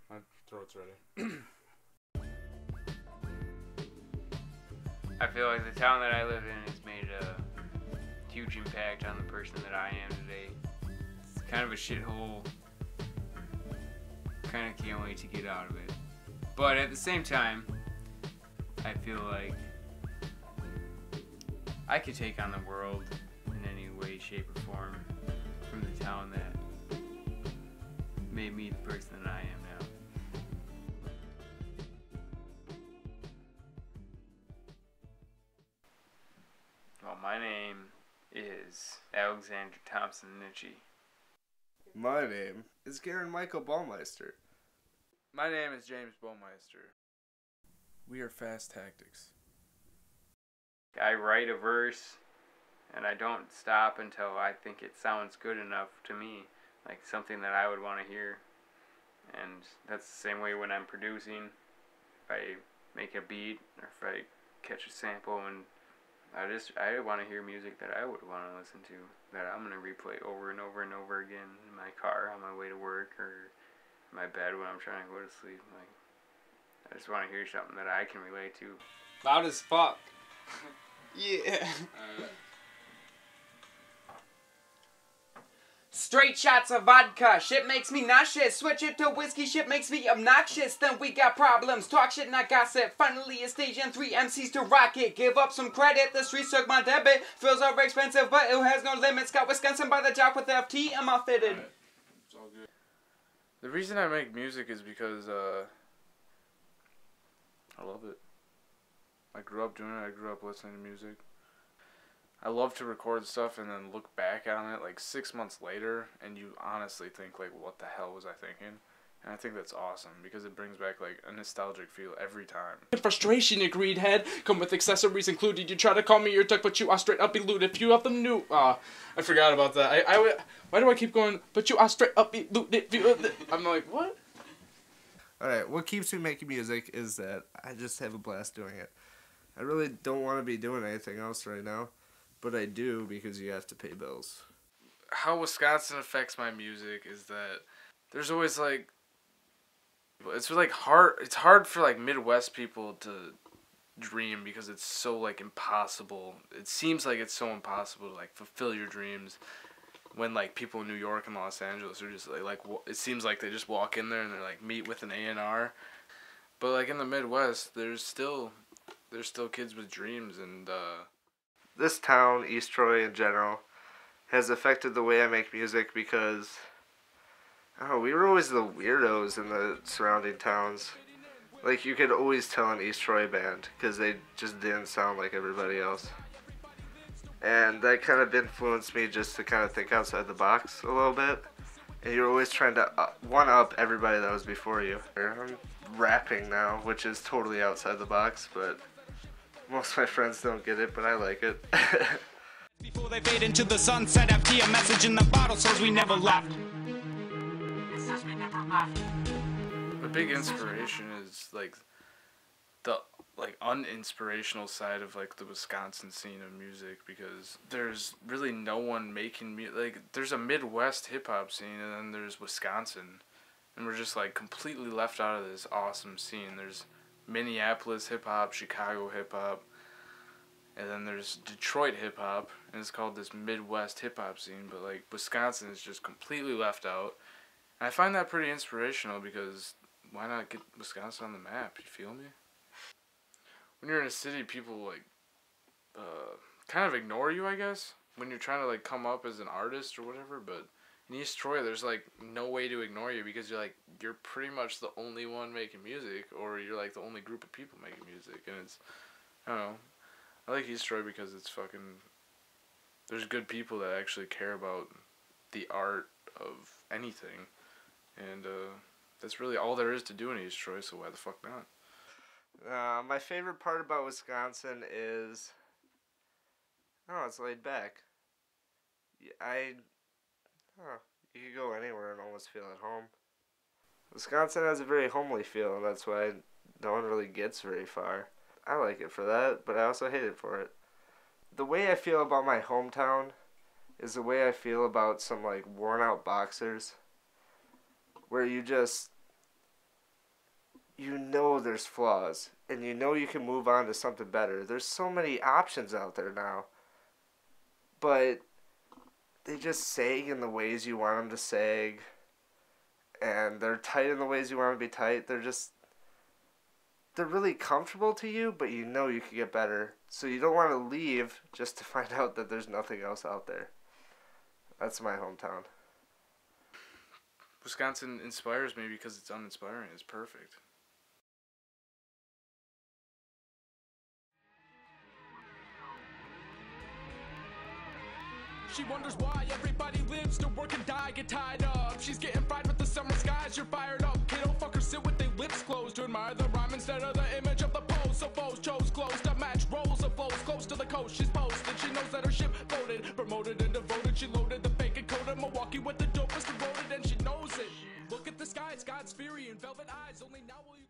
My throat's ready. I feel like the town that I live in has made a huge impact on the person that I am today. It's kind of a shithole. Kind of can't wait to get out of it. But at the same time, I feel like I could take on the world in any way, shape, or form from the town that made me the person that I am now. Well, my name is Alexander Thompson Nitchie. My name is Garen Michael Baumeister. My name is James Baumeister. We are Fast Tactics. I write a verse, and I don't stop until I think it sounds good enough to me, like something that I would want to hear. And that's the same way when I'm producing. If I make a beat, or if I catch a sample, and I want to hear music that I would want to listen to, that I'm going to replay over and over and over again in my car on my way to work, or in my bed when I'm trying to go to sleep. Like, I just want to hear something that I can relate to. Loud as fuck. Yeah. Straight shots of vodka, shit makes me nauseous. Switch it to whiskey, shit makes me obnoxious. Then we got problems, talk shit, not gossip. Finally a stage and 3 MCs to rock it. Give up some credit, the streets took my debit. Feels are expensive, but it has no limits. Got Wisconsin by the job with FT, am I fitted? Right. It's all good. The reason I make music is because, I love it. I grew up doing it, I grew up listening to music. I love to record stuff and then look back on it like 6 months later and you honestly think like, what the hell was I thinking? And I think that's awesome because it brings back like a nostalgic feel every time. Frustration, agreed head. Come with accessories included. You try to call me your duck, but you are straight up eluded. If you have them new, I forgot about that. Why do I keep going? But you are straight up eluded. I'm like, what? Alright, what keeps me making music is that I just have a blast doing it. I really don't want to be doing anything else right now, but I do because you have to pay bills. How Wisconsin affects my music is that there's always like, it's like hard. It's hard for like Midwest people to dream because it's so like impossible. It seems like it's so impossible to like fulfill your dreams when like people in New York and Los Angeles are just like it seems like they just walk in there and they're like meet with an A&R. But like in the Midwest, there's still kids with dreams, and this town, East Troy in general, has affected the way I make music because we were always the weirdos in the surrounding towns. Like, you could always tell an East Troy band because they just didn't sound like everybody else. And that kind of influenced me just to kind of think outside the box a little bit. And you're always trying to one-up everybody that was before you. I'm rapping now, which is totally outside the box, but most of my friends don't get it, but I like it. Before they fade into the sunset, FT a message in the bottle says we never left. It says we never left. The big inspiration is like the uninspirational side of like the Wisconsin scene of music, because there's really no one making music. Like, there's a Midwest hip hop scene and then there's Wisconsin, and we're just like completely left out of this awesome scene. There's Minneapolis hip hop, Chicago hip hop, and then there's Detroit hip hop, and it's called this Midwest hip hop scene, but like Wisconsin is just completely left out. And I find that pretty inspirational because why not get Wisconsin on the map, you feel me? When you're in a city, people like kind of ignore you, I guess, when you're trying to like come up as an artist or whatever, but in East Troy, there's like no way to ignore you because you're pretty much the only one making music, or you're like the only group of people making music, and it's, I don't know, I like East Troy because it's fucking, there's good people that actually care about the art of anything, and that's really all there is to do in East Troy, so why the fuck not? My favorite part about Wisconsin is, it's laid back. You could go anywhere and almost feel at home. Wisconsin has a very homely feel, and that's why no one really gets very far. I like it for that, but I also hate it for it. The way I feel about my hometown is the way I feel about some like worn out boxers, where you know there's flaws, and you know you can move on to something better. There's so many options out there now, but they just sag in the ways you want them to sag, and they're tight in the ways you want them to be tight. They're really comfortable to you, but you know you could get better, so you don't want to leave just to find out that there's nothing else out there. That's my hometown. Wisconsin inspires me because it's uninspiring. It's perfect. She wonders why everybody lives to work and die, get tied up. She's getting fried with the summer skies, you're fired up. Kiddo, fuckers sit with their lips closed to admire the rhyme instead of the image of the pose. So foes chose close to match rolls of flows close to the coast. She's posted, she knows that her ship floated, promoted and devoted. She loaded the fake and coded Milwaukee with the dopest eroded, and she knows it. Look at the sky, it's God's fury and velvet eyes. Only now will you